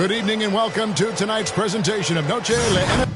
Good evening and welcome to tonight's presentation of Noche Le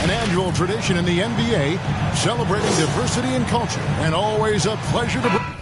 an annual tradition in the NBA, celebrating diversity and culture, and always a pleasure to bring.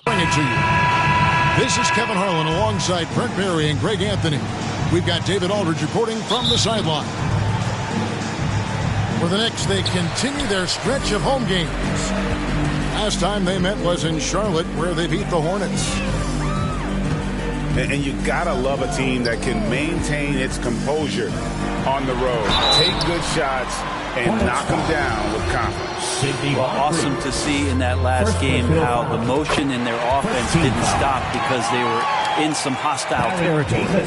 Bring it to you. This is Kevin Harlan alongside Brent Barry and Greg Anthony. We've got David Aldridge reporting from the sideline. For the Knicks, they continue their stretch of home games. Last time they met was in Charlotte, where they beat the Hornets. And you gotta love a team that can maintain its composure on the road, take good shots, and knock them down with confidence. Well, awesome to see in that last game how the motion in their offense didn't stop because they were in some hostile territory.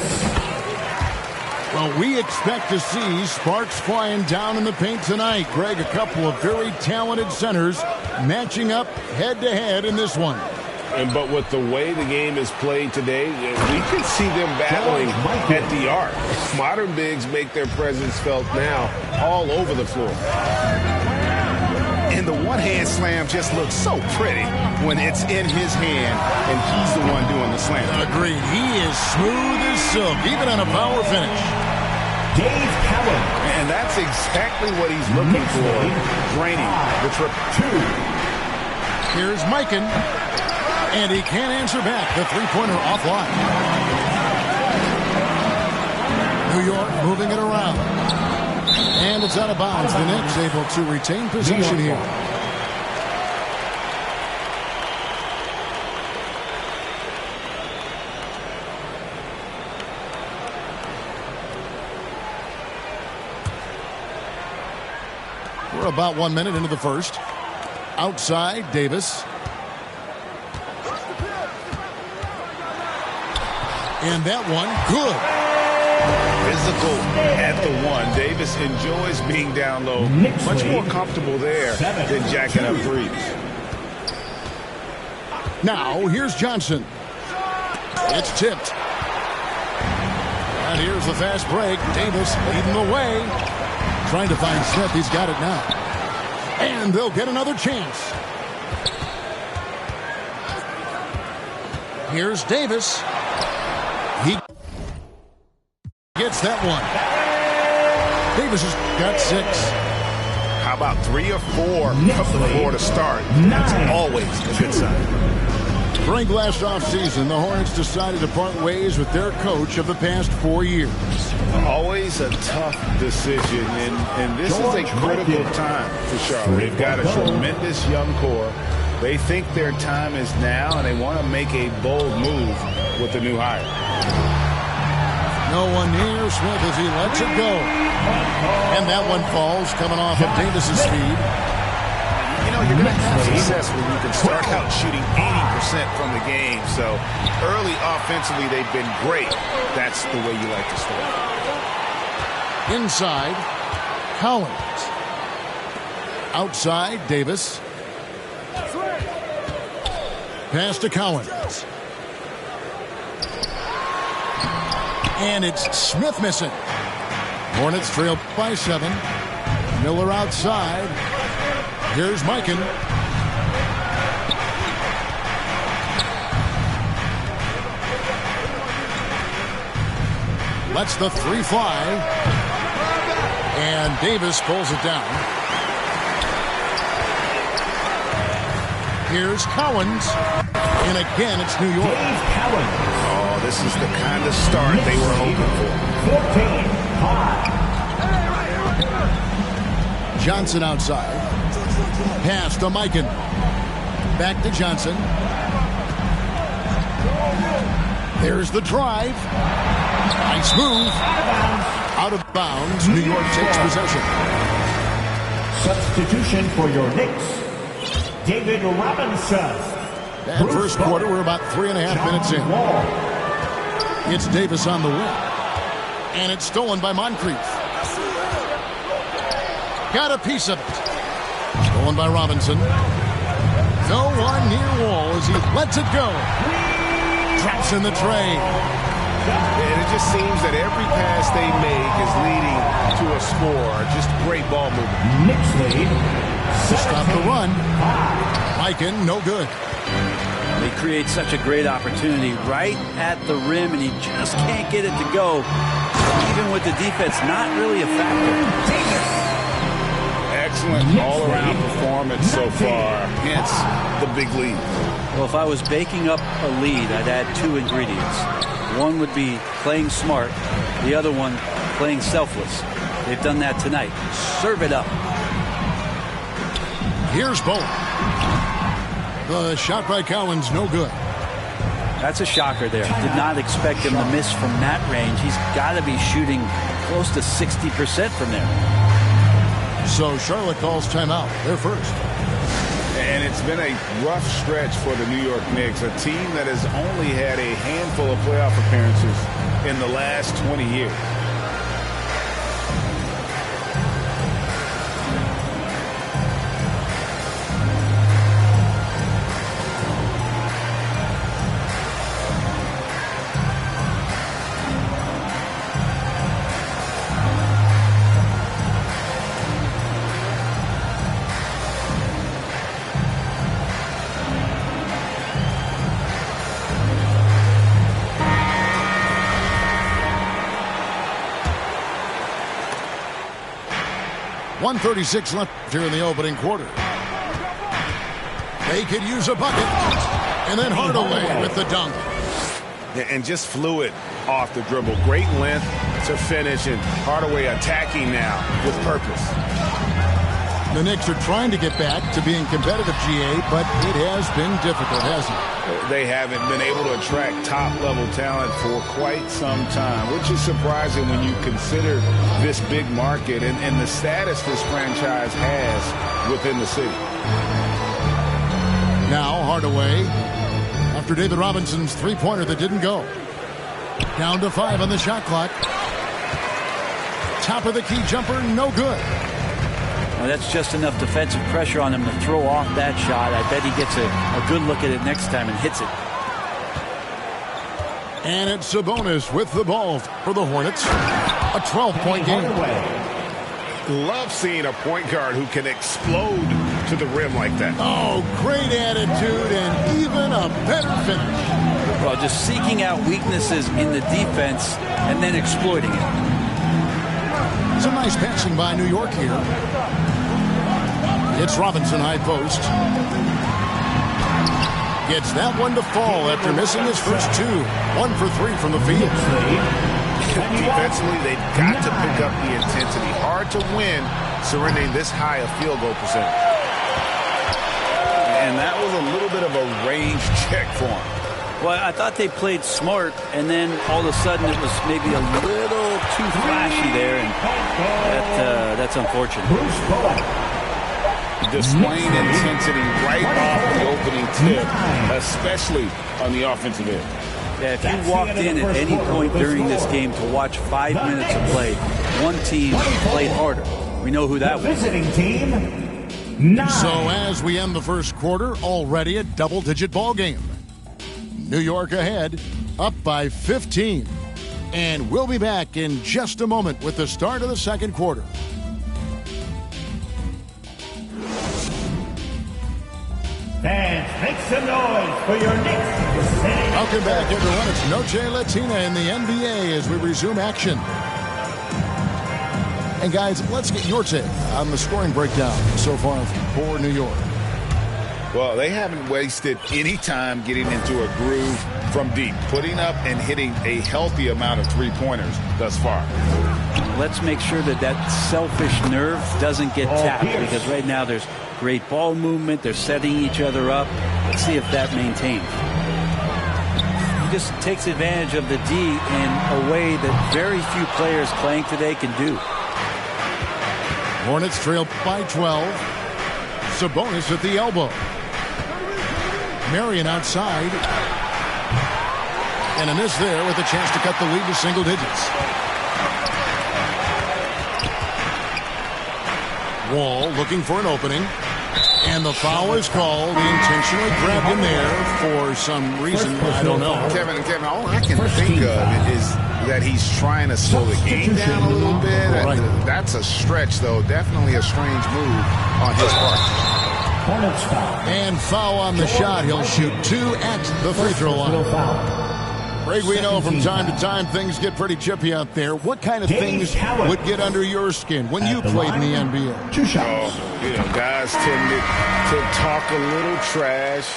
Well, we expect to see sparks flying down in the paint tonight. Greg, a couple of very talented centers matching up head-to-head in this one. But with the way the game is played today, we could see them battling at the arc. Modern bigs make their presence felt now all over the floor. And the one-hand slam just looks so pretty when it's in his hand and he's the one doing the slam. Agreed. He is smooth as silk, even on a power finish. Dave Cowan. And that's exactly what he's looking for, draining the triple. Here's Mikan. And he can't answer back. The three-pointer offline. New York moving it around. And it's out of bounds. The Knicks able to retain possession here. We're about 1 minute into the first. Outside, Davis. And that one, good. Physical at the one. Davis enjoys being down low. Much more comfortable there than jacking up threes. Now, here's Johnson. It's tipped. And here's the fast break. Davis leading the way. Trying to find Smith. He's got it now. And they'll get another chance. Here's Davis. He gets that one. Davis has got 6. How about 3 or 4 from the floor to start? That's always a good sign. During last offseason, the Hornets decided to part ways with their coach of the past 4 years. Always a tough decision, and this is a critical time for Charlotte. They've got a tremendous young core. They think their time is now, and they want to make a bold move with the new hire. No one near Smith as he lets it go. And that one falls, coming off of Davis's speed. You know, you're going to have success when you can start out shooting 80% from the game. So early offensively, they've been great. That's the way you like to start. Inside, Collins. Outside, Davis. Pass to Collins. And it's Smith missing. Hornets trail by 7. Miller outside. Here's Mikan. Lets the 3 fly. And Davis pulls it down. Here's Cowens. And again, it's New York. Oh, this is the kind of start they were hoping for. Johnson outside. Pass to Mikan. Back to Johnson. There's the drive. Nice move. Out of bounds. New York takes possession. Substitution for your Knicks. David Robinson. And first quarter, we're about 3.5 minutes in. It's Davis on the wing. And it's stolen by Moncrief. Got a piece of it. Stolen by Robinson. No one near Wall as he lets it go. Drops in the tray. And it just seems that every pass they make is leading to a score. Just great ball movement. Knicks lead. Stop the run. Mikan, no good. They create such a great opportunity right at the rim, and he just can't get it to go. Even with the defense not really a factor. Excellent all-around performance so far. Hence the big lead. Well, if I was baking up a lead, I'd add 2 ingredients. One would be playing smart. The other one, playing selfless. They've done that tonight. Serve it up. Here's Bowen. The shot by Cowan's no good. That's a shocker there. Did not expect him to miss from that range. He's got to be shooting close to 60% from there. So Charlotte calls timeout. They're first. And it's been a rough stretch for the New York Knicks, a team that has only had a handful of playoff appearances in the last 20 years. .136 left here in the opening quarter. They could use a bucket. And then Hardaway with the dunk. And just fluid off the dribble. Great length to finish, and Hardaway attacking now with purpose. The Knicks are trying to get back to being competitive, GA, but it has been difficult, hasn't it? They haven't been able to attract top-level talent for quite some time, which is surprising when you consider this big market and the status this franchise has within the city. Now Hardaway, after David Robinson's three-pointer that didn't go. Down to 5 on the shot clock. Top of the key jumper, no good. Well, that's just enough defensive pressure on him to throw off that shot. I bet he gets a good look at it next time and hits it. And it's Sabonis with the ball for the Hornets. A 12-point game. Love seeing a point guard who can explode to the rim like that. Oh, great attitude and even a better finish. Well, just seeking out weaknesses in the defense and then exploiting it. Some nice passing by New York here. It's Robinson high post. Gets that one to fall after missing his first 2. 1 for 3 from the field. Defensively, they've got to pick up the intensity. Hard to win surrendering this high a field goal percentage. And that was a little bit of a range check for him. Well, I thought they played smart, and then all of a sudden it was maybe a little too flashy there, and that's unfortunate. Displaying intensity right off the opening tip, especially on the offensive end. Yeah, if you walked in at any point during this game to watch 5 minutes of play, one team played harder. We know who that was. Visiting team, 9. So as we end the first quarter, already a double-digit ball game. New York ahead, up by 15. And we'll be back in just a moment with the start of the second quarter. Fans, make some noise for your Knicks. Welcome back, everyone. It's Noche Latina in the NBA as we resume action. And guys, let's get your take on the scoring breakdown so far for New York. Well, they haven't wasted any time getting into a groove from deep, putting up and hitting a healthy amount of three-pointers thus far. Let's make sure that selfish nerve doesn't get tapped, because right now there's great ball movement. They're setting each other up. Let's see if that maintains. He just takes advantage of the D in a way that very few players playing today can do. Hornets trail by 12. Sabonis at the elbow. Marion outside. And a miss there with a chance to cut the lead to single digits. Wall looking for an opening. And the foul is called. He intentionally grabbed him there for some reason. I don't know. Kevin, all I can think of is that he's trying to slow the game down a little bit. Right. That's a stretch, though. Definitely a strange move on his part. And foul on the shot. He'll shoot 2 at the free throw line. Greg, we know from time to time things get pretty chippy out there. What kind of things would get under your skin when you played in the NBA? Guys tended to talk a little trash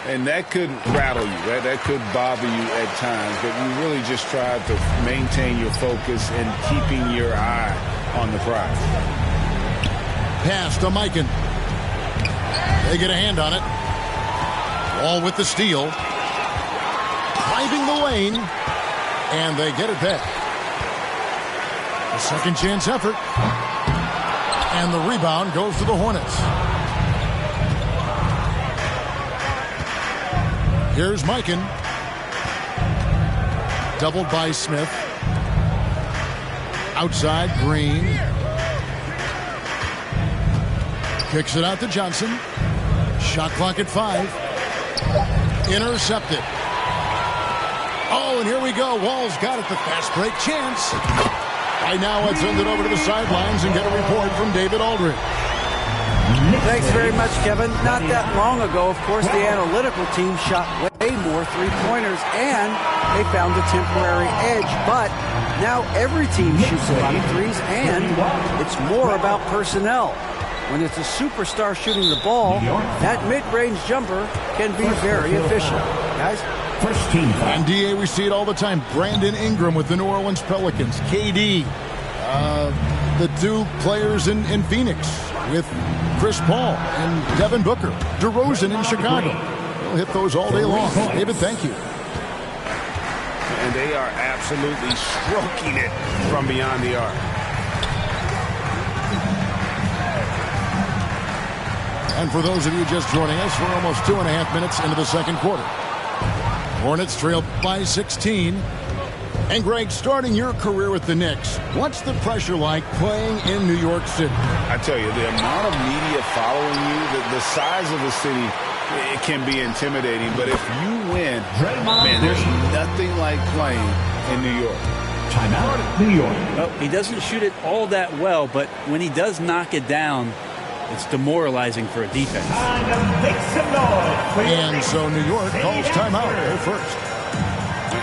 And that could rattle you. That could bother you at times. But you really just try to maintain your focus and keeping your eye on the prize. Pass to Mikan. They get a hand on it. Wall with the steal. Driving the lane. And they get it back. A second chance effort. And the rebound goes to the Hornets. Here's Mikan. Doubled by Smith. Outside, Green. Kicks it out to Johnson. Shot clock at 5. Intercepted. Oh, and here we go. Wall's got it. The fast break chance. Right now, let's send it over to the sidelines and get a report from David Aldridge. Thanks very much, Kevin. Not that long ago, of course, the analytical team shot way more three-pointers, and they found a temporary edge. But now every team shoots a lot of threes, and it's more about personnel. When it's a superstar shooting the ball, that mid-range jumper can be very efficient. Guys? First team. And DA, we see it all the time. Brandon Ingram with the New Orleans Pelicans. KD, the two players in Phoenix with Chris Paul and Devin Booker. DeRozan in Chicago. We'll hit those all day long. David, thank you. And they are absolutely stroking it from beyond the arc. And for those of you just joining us, we're almost 2.5 minutes into the second quarter. Hornets trail by 16. And Greg, starting your career with the Knicks, what's the pressure like playing in New York City? I tell you, the amount of media following you, the size of the city, it can be intimidating. But if you win, man, there's nothing like playing in New York. Timeout, New York. Well, he doesn't shoot it all that well, but when he does knock it down, it's demoralizing for a defense. And so New York calls timeout. They're first.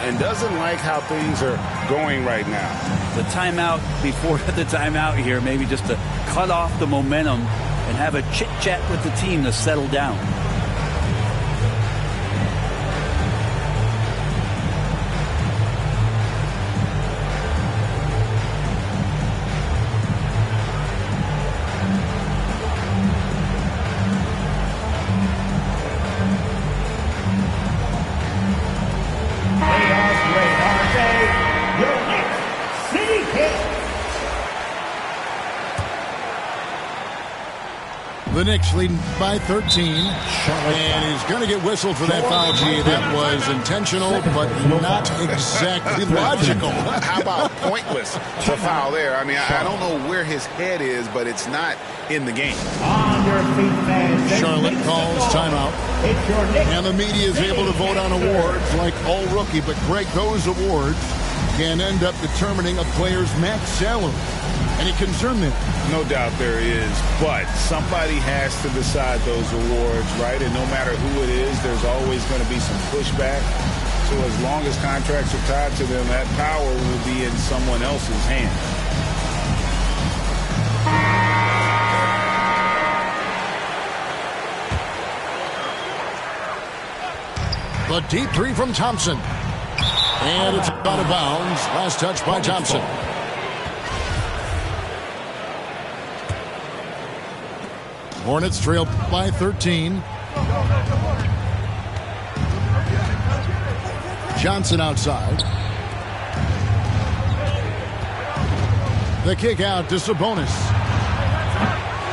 And doesn't like how things are going right now. The timeout before the timeout here, maybe just to cut off the momentum and have a chit-chat with the team to settle down. The Knicks leading by 13. And he's going to get whistled for that foul, G. That was intentional, but not exactly logical. How about pointless for foul there? I mean, I don't know where his head is, but it's not in the game. Charlotte calls timeout. And the media is able to vote on awards like all rookie. But, Greg, those awards can end up determining a player's max salary. Any concern there? No doubt there is, but somebody has to decide those awards, right? And no matter who it is, there's always going to be some pushback. So as long as contracts are tied to them, that power will be in someone else's hands. The deep three from Thompson. And it's out of bounds. Last touch by Thompson. Hornets trail by 13. Johnson outside. The kick out to Sabonis.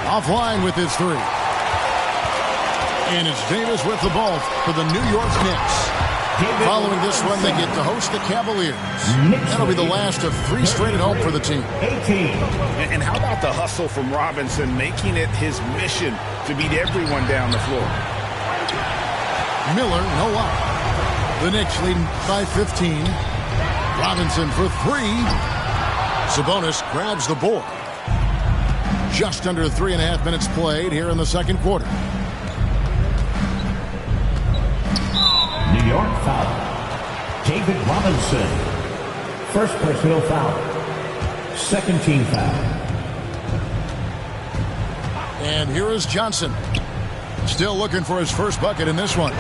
Offline with his three. And it's Davis with the ball for the New York Knicks. Following this one, they get to host the Cavaliers. That'll be the last of 3 straight at home for the team. 18. And how about the hustle from Robinson, making it his mission to beat everyone down the floor? Miller, no up. The Knicks leading by 15. Robinson for 3. Sabonis grabs the board. Just under 3.5 minutes played here in the second quarter. New York foul. David Robinson. First personal foul. Second team foul. And here is Johnson. Still looking for his first bucket in this one.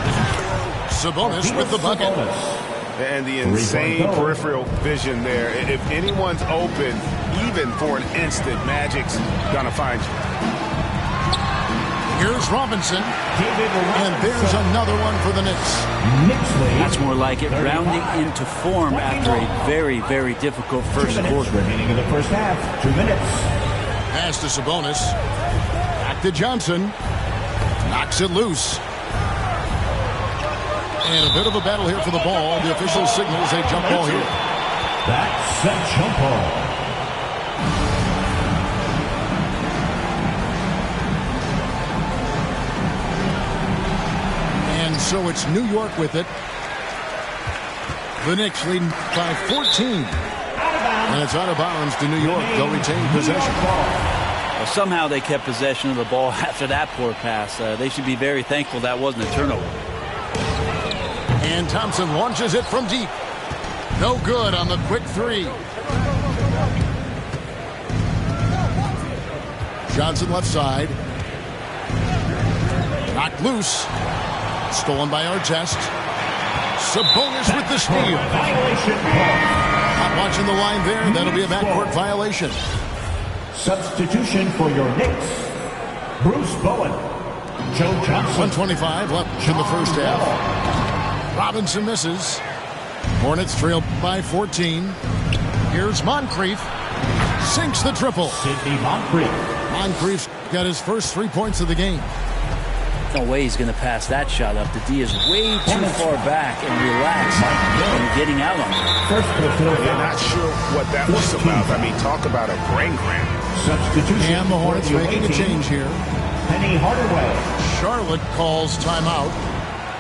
Sabonis with the bucket. And the insane peripheral vision there. If anyone's open, even for an instant, Magic's gonna find you. Here's Robinson. And there's another one for the Knicks. That's more like it, rounding into form after a very, very difficult first quarter. Remaining in the first half. 2 minutes. Pass to Sabonis. Back to Johnson. Knocks it loose. And a bit of a battle here for the ball. The official signals a jump ball here. That's a jump ball. And so it's New York with it. The Knicks leading by 14. And it's out of bounds to New York. They'll retain possession. Well, somehow they kept possession of the ball after that poor pass. They should be very thankful that wasn't a turnover. And Thompson launches it from deep. No good on the quick three. Johnson left side. Knocked loose. Stolen by Artest. Sabonis with the steal. Not watching the line there. That'll be a backcourt violation. Substitution for your Knicks. Bruce Bowen. Joe Johnson. 1:25 left in the first half. Robinson misses. Hornets trail by 14. Here's Moncrief. Sinks the triple. Sidney Moncrief. Moncrief's got his first 3 points of the game. No way he's going to pass that shot up. The D is way too far back and relaxed and getting out on it. First personal You're not sure what that was about. I mean, talk about a brain cramp. Substitution. And the Hornets making a change here. Penny Hardaway. Charlotte calls timeout.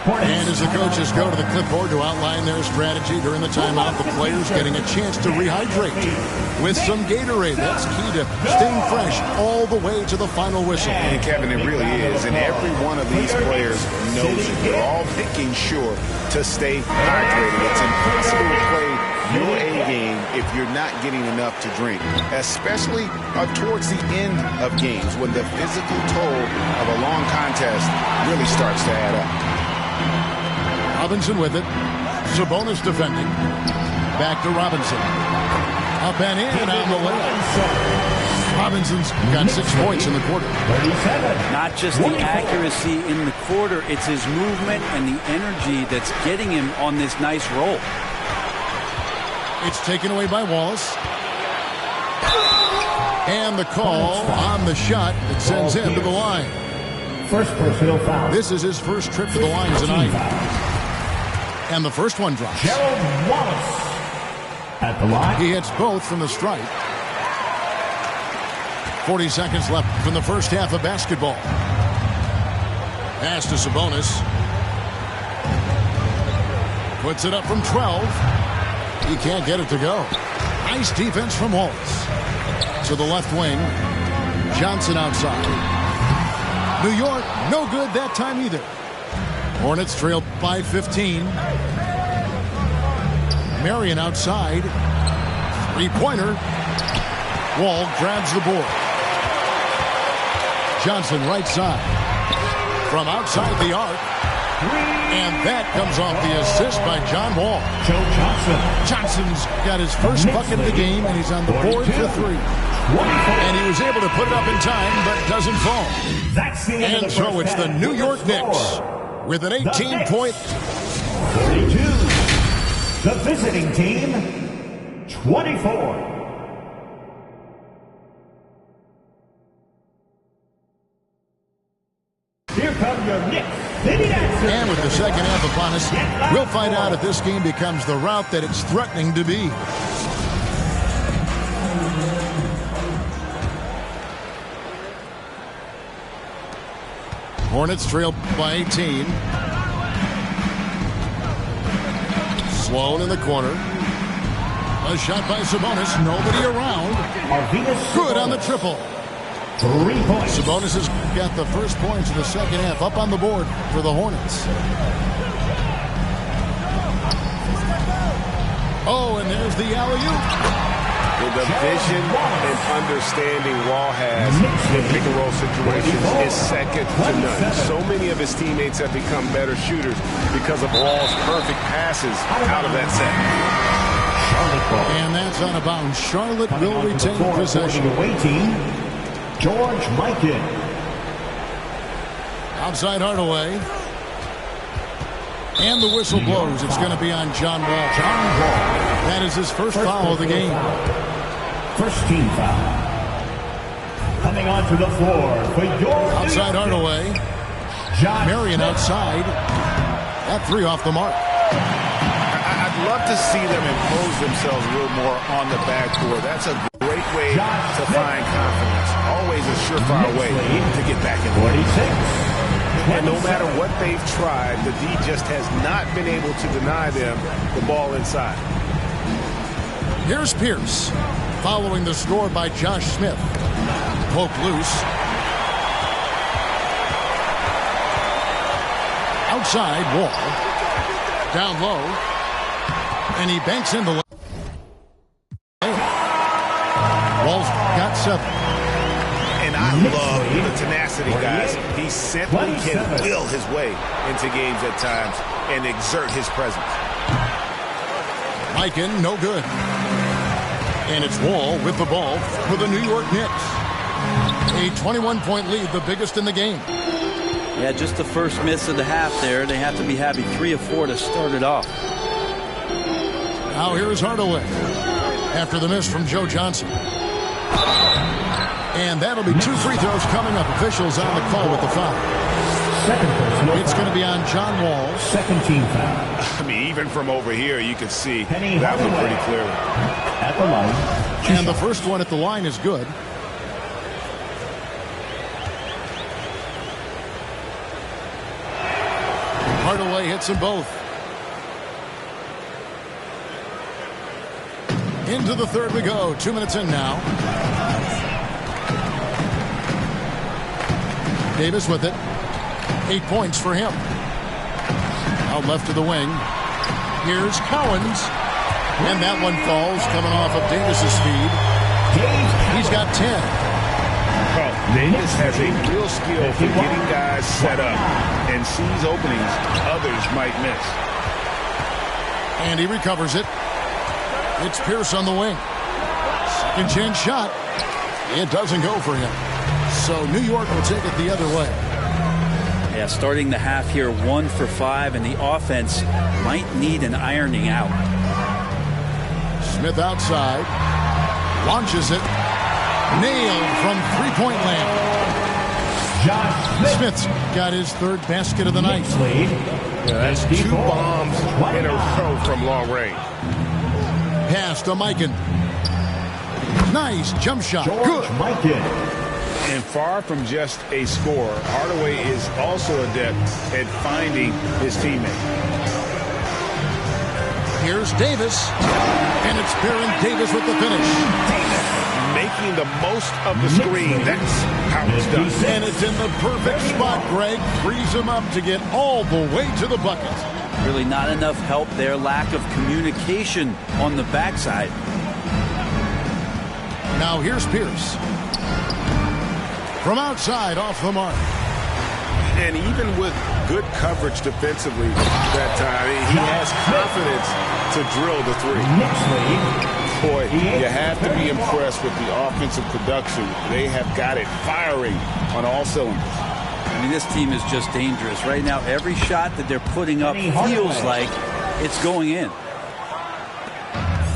And as the coaches go to the clipboard to outline their strategy during the timeout, the players getting a chance to rehydrate with some Gatorade. That's key to staying fresh all the way to the final whistle. And Kevin, it really is. And every one of these players knows it. They're all making sure to stay hydrated. It's impossible to play your A game if you're not getting enough to drink, especially towards the end of games when the physical toll of a long contest really starts to add up. Robinson with it. Sabonis defending. Back to Robinson. Up and in on the layup. Robinson's got 6 points in the quarter. 37. Not just the accuracy in the quarter, it's his movement and the energy that's getting him on this nice roll. It's taken away by Wallace. And the call on the shot that sends him to the line. First personal foul. This is his first trip to the line tonight. And the first one drops. Gerald Wallace at the line. He hits both from the stripe. 40 seconds left from the first half of basketball. Pass to Sabonis. Puts it up from 12. He can't get it to go. Nice defense from Wallace. To the left wing. Johnson outside. New York, no good that time either. Hornets trail by 15. Marion outside. Three-pointer. Wall grabs the board. Johnson right side. From outside the arc. And that comes off the assist by John Wall. Joe Johnson. Johnson's got his first bucket of the game, and he's on the board for 3. And he was able to put it up in time, but doesn't fall. That's the end And so it's the New York Knicks with an 18-point. 42. The visiting team, 24. Here come your Knicks. And with the second half upon us, we'll find out if this game becomes the route that it's threatening to be. Hornets trail by 18. Sloan in the corner. A shot by Sabonis. Nobody around. Good on the triple. 3 points. Sabonis has got the first points of the second half up on the board for the Hornets. Oh, and there's the alley-oop. The vision and understanding Wall has in pick-and-roll situations is second to none. So many of his teammates have become better shooters because of Wall's perfect passes out of that set. And that's out of bounds. Charlotte will retain possession. George Mikan. Outside Hardaway. And the whistle blows. It's going to be on John Wall. That is his first foul of the game. First team foul. Coming onto the floor for your outside Hardaway. Marion outside. That three off the mark. I'd love to see them impose themselves a little more on the backboard. That's a great way to find confidence. Always a surefire way to get back in the game. And no matter what they've tried, the D just has not been able to deny them the ball inside. Here's Pierce, following the score by Josh Smith. Poke loose. Outside, Wall. Down low. And he banks in the lane. Wall's got 7. And I love the tenacity, guys. He simply can will his way into games at times and exert his presence. Mikan, no good. And it's Wall with the ball for the New York Knicks. A 21-point lead, the biggest in the game. Yeah, just the first miss of the half there. They have to be having 3 or 4 to start it off. Now here's Hardaway after the miss from Joe Johnson. And that'll be 2 free throws coming up. Officials on the call with the foul. It's going to be on John Wall. Second team foul. I mean, even from over here, you can see that one pretty clearly. At the line. And the first one at the line is good. Hardaway hits them both. Into the third we go. 2 minutes in now. Davis with it. 8 points for him. Out left to the wing. Here's Cowens. And that one falls, coming off of Davis's speed. He's got 10. Davis has a real skill for getting guys set up and sees openings others might miss. And he recovers it. It's Pierce on the wing. Second chance shot. It doesn't go for him. So New York will take it the other way. Yeah, starting the half here 1 for 5, and the offense might need an ironing out. Smith outside. Launches it. Nailed from three-point land. Smith's got his third basket of the night. Yeah, that's 2 bombs in a row from long range. Pass to Mikan. Nice jump shot. Good. And far from just a scorer, Hardaway is also adept at finding his teammate. Here's Davis. And it's Baron Davis with the finish. Making the most of the screen. That's how it's done. And it's in the perfect spot, Greg. Frees him up to get all the way to the bucket. Really not enough help there. Lack of communication on the backside. Now here's Pierce. From outside, off the mark. And even with good coverage defensively that time, he has confidence to drill the three. Boy, you have to be impressed with the offensive production. They have got it firing on all cylinders. I mean, this team is just dangerous. Right now, every shot that they're putting up feels like it's going in.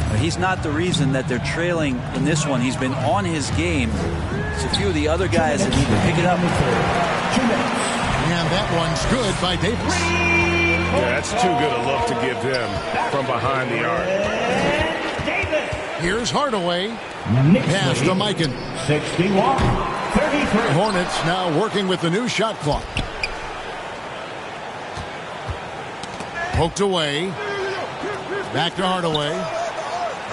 But he's not the reason that they're trailing in this one. He's been on his game. It's a few of the other guys that need to pick it up. And that one's good by Davis. Yeah, that's too good a look to give them from behind the arc. Here's Hardaway. Pass to Mikan. 61-33. Hornets now working with the new shot clock. Poked away. Back to Hardaway.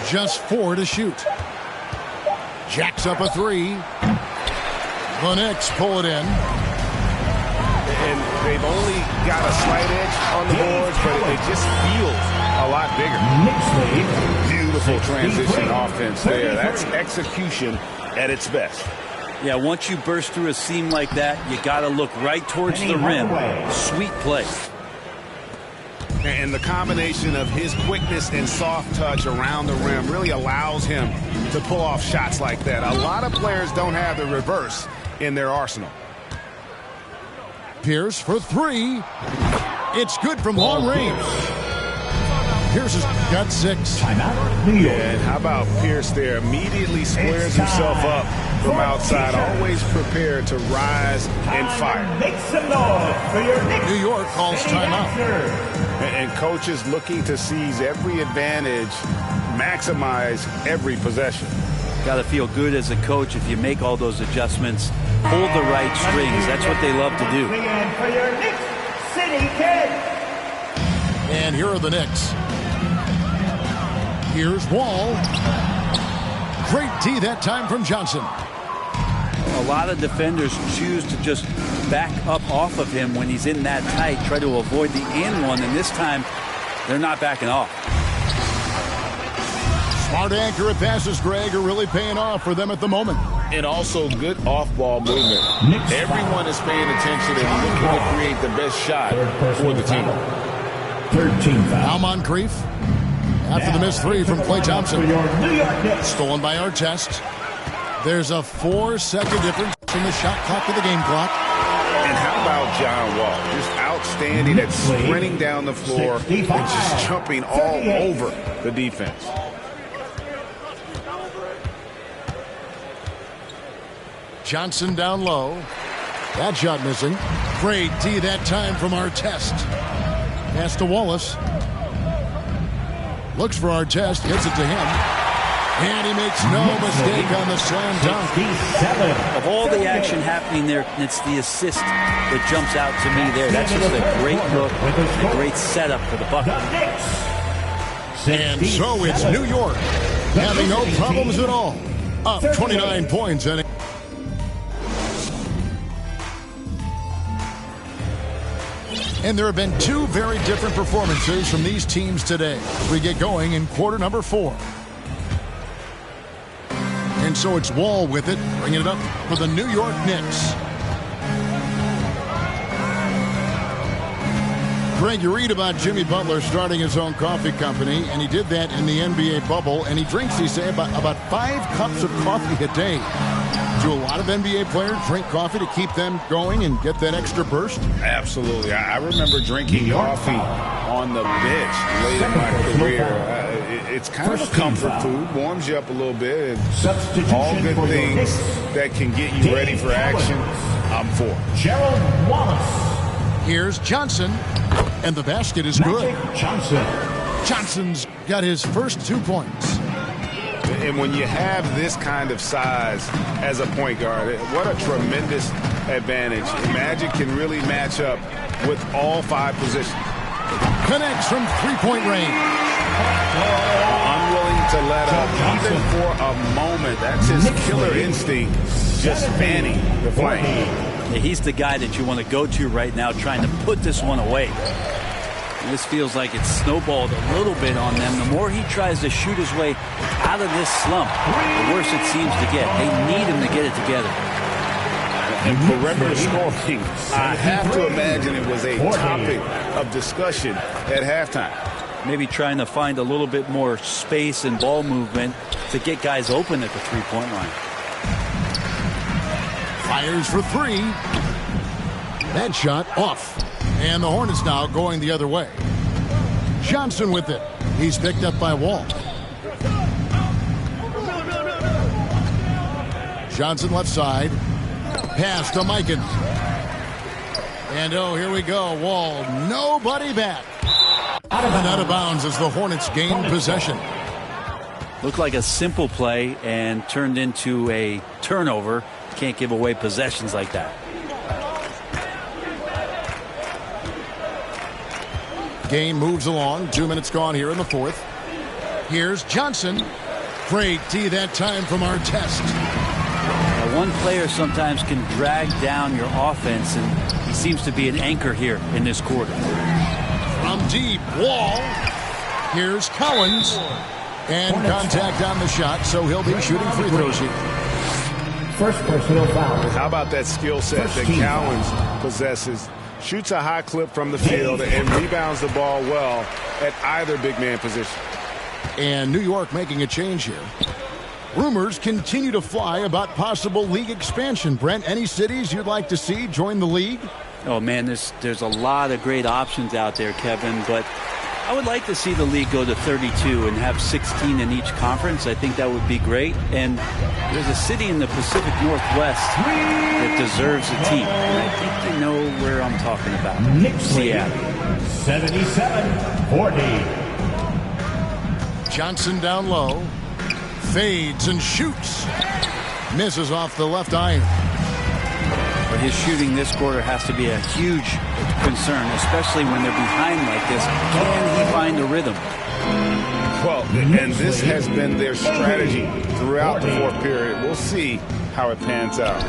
Just 4 to shoot. Jacks up a 3. The Knicks pull it in. And they've only got a slight edge on the boards, but it just feels a lot bigger. Knicks lead. Beautiful beautiful transition offense there. That's execution at its best. Yeah, once you burst through a seam like that, you got to look right towards the rim. Sweet play. And the combination of his quickness and soft touch around the rim really allows him to pull off shots like that. A lot of players don't have the reverse in their arsenal. Pierce for three. It's good from long range. Pierce has got 6. And how about Pierce there? Immediately squares himself up from outside, always prepared to rise and fire. Make some noise for your Knicks. New York calls timeout. And coaches looking to seize every advantage, maximize every possession. Got to feel good as a coach if you make all those adjustments. Hold the right strings. That's what they love to do. For your Knicks City Kid. And here are the Knicks. Here's Wall. Great D that time from Johnson. A lot of defenders choose to just back up off of him when he's in that tight, try to avoid the and one, and this time they're not backing off. Smart accurate passes, Greg, are really paying off for them at the moment. And also good off-ball movement. Everyone is paying attention and looking to create the best shot for the team. 13 foul. Now Moncrief. After the missed 3 from Klay Thompson. Stolen by Artest. There's a 4-second difference from the shot clock to the game clock. And how about John Wall? Just outstanding at sprinting down the floor and just jumping all over the defense. Johnson down low. That shot missing. Great D that time from Artest. Pass to Wallace. Looks for Artest. Gets it to him. And he makes no mistake on the slam dunk. Of all the action happening there, it's the assist that jumps out to me there. That's just a great look, a great setup for the bucket. And so it's New York having no problems at all. Up 29 points. And there have been 2 very different performances from these teams today. We get going in quarter number 4. And so it's Wall with it, bringing it up for the New York Knicks. Greg, you read about Jimmy Butler starting his own coffee company, and he did that in the NBA bubble, and he drinks, he say, about 5 cups of coffee a day. Do a lot of NBA players drink coffee to keep them going and get that extra burst? Absolutely. I remember drinking coffee on the bench late in my career. It's kind of a comfort food, warms you up a little bit, and all good things that can get you ready for action, I'm for. Gerald Wallace. Here's Johnson, and the basket is good. Johnson's got his first 2 points. And when you have this kind of size as a point guard, what a tremendous advantage. Magic can really match up with all 5 positions. Connects from 3-point range. Unwilling to let up, even for a moment. That's his killer instinct, just fanning the flame. Yeah, he's the guy that you want to go to right now, trying to put this one away. And this feels like it's snowballed a little bit on them. The more he tries to shoot his way out of this slump, the worse it seems to get. They need him to get it together. And perimeter scoring, I have to imagine it was a topic of discussion at halftime. Maybe trying to find a little bit more space and ball movement to get guys open at the 3-point line. Fires for 3. That shot off. And the Hornets now going the other way. Johnson with it. He's picked up by Wall. Johnson left side. Pass to Mikan. And oh, here we go. Wall, nobody back. And out of bounds as the Hornets gain possession. Looked like a simple play and turned into a turnover. Can't give away possessions like that. Game moves along. 2 minutes gone here in the 4th. Here's Johnson. Great D that time from Artest. Now, one player sometimes can drag down your offense, and he seems to be an anchor here in this quarter. From deep, Wall. Here's Collins. And contact on the shot, so he'll be shooting free throws here. First personal foul. How about that skill set that Cowens possesses? Shoots a high clip from the field and rebounds the ball well at either big man position. And New York making a change here. Rumors continue to fly about possible league expansion. Brent, any cities you'd like to see join the league? Oh, man, there's a lot of great options out there, Kevin, but I would like to see the league go to 32 and have 16 in each conference. I think that would be great. And there's a city in the Pacific Northwest that deserves a team. And I think you know where I'm talking about. Seattle. 77-40. Johnson down low. Fades and shoots. Misses off the left iron. But his shooting this quarter has to be a huge concern, especially when they're behind like this. Can he find a rhythm? Well, and this has been their strategy throughout the fourth period. We'll see how it pans out.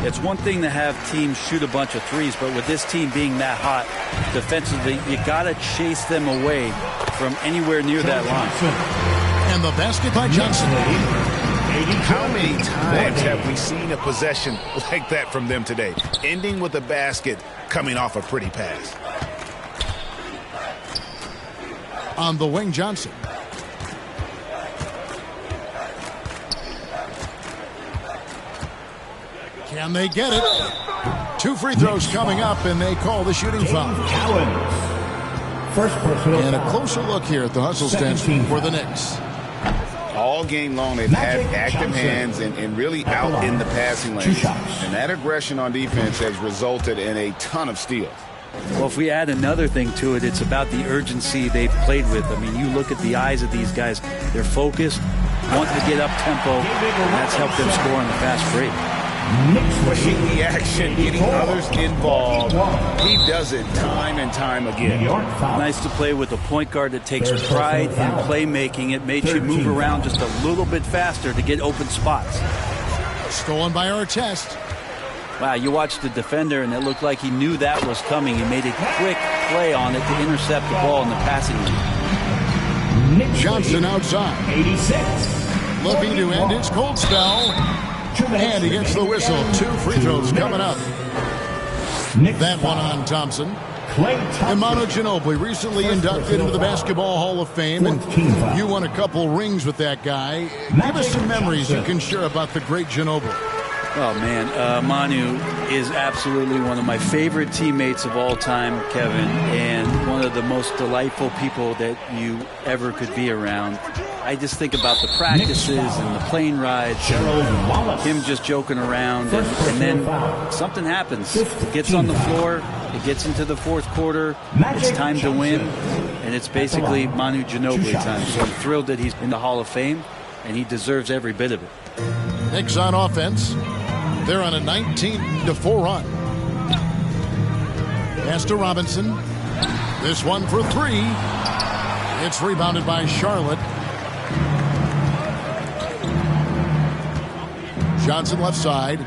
It's one thing to have teams shoot a bunch of threes, but with this team being that hot defensively, you got to chase them away from anywhere near that line. And the basket by Johnson. How many times have we seen a possession like that from them today? Ending with a basket coming off a pretty pass. On the wing, Johnson. Can they get it? 2 free throws coming up, and they call the shooting foul. First personal And a foul. closer look here at the hustle stance for the Knicks. All game long, they've had active hands and really out in the passing lane. And that aggression on defense has resulted in a ton of steals. Well, if we add another thing to it, it's about the urgency they've played with. I mean, you look at the eyes of these guys. They're focused, want to get up tempo, and that's helped them score on the fast break. Pushing the action, getting others involved. He does it time and time again. Nice to play with a point guard that takes pride in playmaking. It makes you move around just a little bit faster to get open spots. Stolen by Artest. Wow, you watched the defender, and it looked like he knew that was coming. He made a quick play on it to intercept the ball in the passing lane. Johnson outside. 86. Looking to end his cold spell. And he gets the whistle. 2 free throws coming up. That one on Thompson. And Manu Ginobili recently inducted into the Basketball Hall of Fame, and you won a couple rings with that guy. Give us some memories you can share about the great Ginobili. Oh, man, Manu is absolutely one of my favorite teammates of all time, Kevin, and one of the most delightful people that you ever could be around. I just think about the practices and the plane rides and him just joking around, and then something happens. It gets on the floor, it gets into the fourth quarter, it's time to win, and it's basically Manu Ginobili time. So I'm thrilled that he's in the Hall of Fame, and he deserves every bit of it. Knicks on offense. They're on a 19-4 run. Pass to Robinson. This one for 3. It's rebounded by Charlotte. Johnson left side.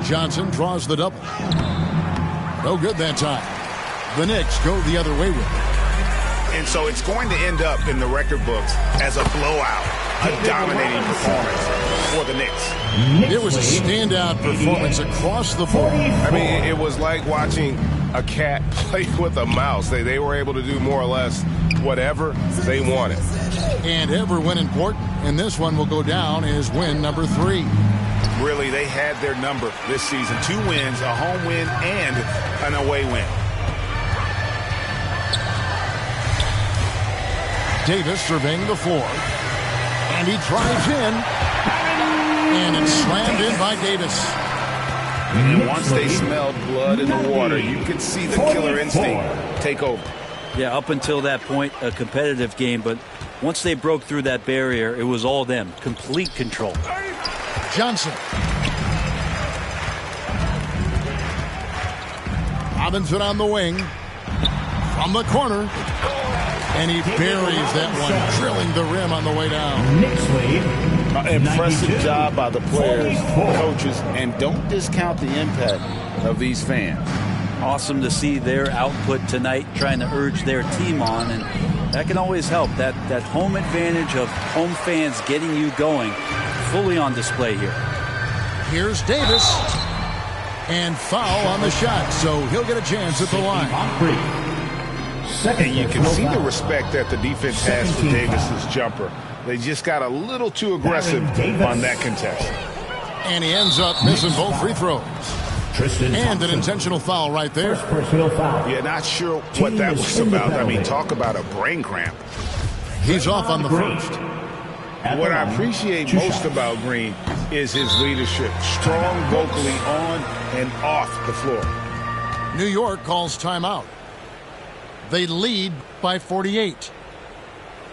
Johnson draws the double. No good that time. The Knicks go the other way with it. And so it's going to end up in the record books as a blowout, a dominating performance for the Knicks. It was a standout performance across the board. I mean, it was like watching a cat play with a mouse. They were able to do more or less whatever they wanted. And every win important. And this one will go down as win number 3. Really, they had their number this season. 2 wins, a home win, and an away win. Davis surveying the floor. And he drives in. And it's slammed in by Davis. And once they smelled blood in the water, you could see the killer instinct take over. Yeah, up until that point, a competitive game, but once they broke through that barrier, it was all them. Complete control. Johnson. Robinson on the wing. From the corner. And he buries that one, drilling the rim on the way down. Knicks lead. Impressive job by the players, coaches, and don't discount the impact of these fans. Awesome to see their output tonight, trying to urge their team on, and That can always help. That home advantage of home fans getting you going fully on display here. Here's Davis. And foul on the shot, so he'll get a chance at the line. And you can see the respect that the defense has for Davis's jumper. They just got a little too aggressive on that contest. And he ends up missing both free throws. And an intentional foul right there. Personal foul. Yeah, not sure what that was about. I mean, talk about a brain cramp. He's off on the first. What I appreciate most about Green is his leadership. Strong vocally on and off the floor. New York calls timeout. They lead by 48.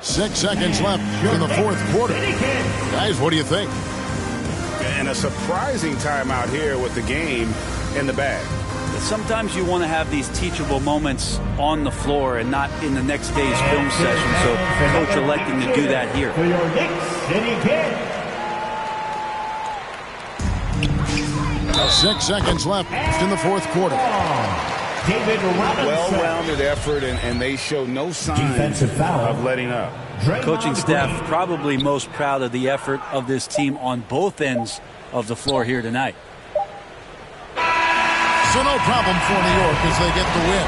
6 seconds left in the fourth quarter. Guys, what do you think? And a surprising timeout here with the game in the bag. Sometimes you want to have these teachable moments on the floor and not in the next day's film session. So coach electing to do that here. For your Knicks, City Kid. 6 seconds left in the fourth quarter. David Robinson. Well-rounded effort, and they show no signs of letting up. Coaching staff probably most proud of the effort of this team on both ends of the floor here tonight. So no problem for New York as they get the win.